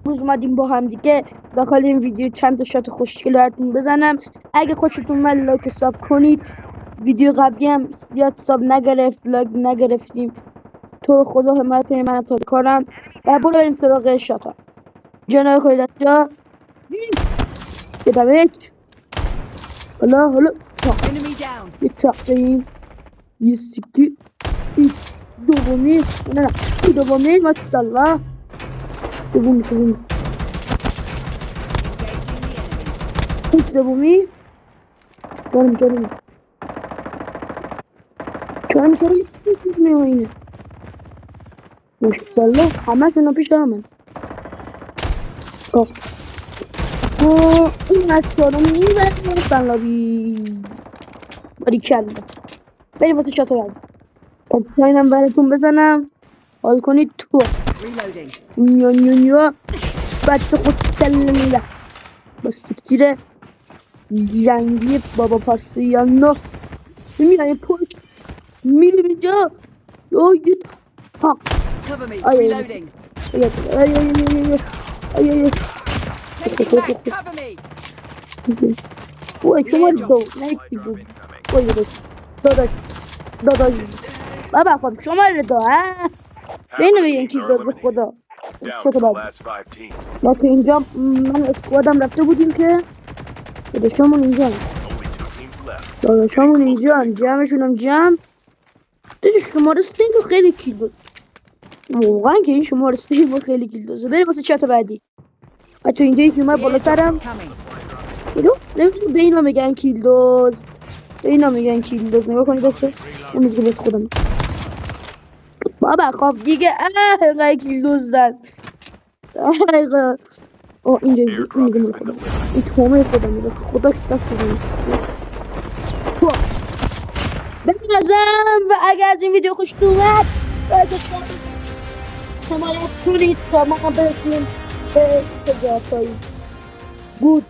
روز اومدیم با هم دیگه داخل این ویدیو چند تا شات خوشگل براتون بزنم. اگه خوشتون اومد لایک ساب کنید. ویدیو قبلی هم زیاد ساب نگرفت، لایک نگرفتیم. تو رو خدا حمایت کنید، من تا کارم و برو بریم سراغ شاتا. جناب کنید اینجا یک حالا یه تاقه این یه سیکتی این دومی نه این دومی ماشاءالله دومی این سومی جارم اینه ماشاءالله همه شون پیش همه این از چهارمی بریم لابی باریکلا بریم واسه شات بعدی. اینم براتون بزنم حال کنید تو نیا بچه خود سلمیله با سکتیر جنگی بابا پاسته یا نه میای پشت میریم اینجا ها وای شما دو نیستی داداش بابا خب شما رو دو اینو بگین کی داد به خدا چه تو باید ما تو اینجا من اسکوادم رفته بودیم که داداشامون اینجا جمعشون هم جمع شماره 3 رو خیلی کیل بود واقعا که این شماره 3 رو خیلی کیل دوزه بریم واسه چت بعدی تو اینجا یکی اومد بالاترم به اینا میگن کیل دوز نگاه کنید دسته اون میگه بهت خودم بابا خب دیگه اینقدر کیل دوزدن اینجا میگه من خودم این تومه خودم میگه خدا که دست کنم بگذم و اگر از این ویدیو خوشتون اومد حمایت کنید تا ما برسیم به سجاتایی گود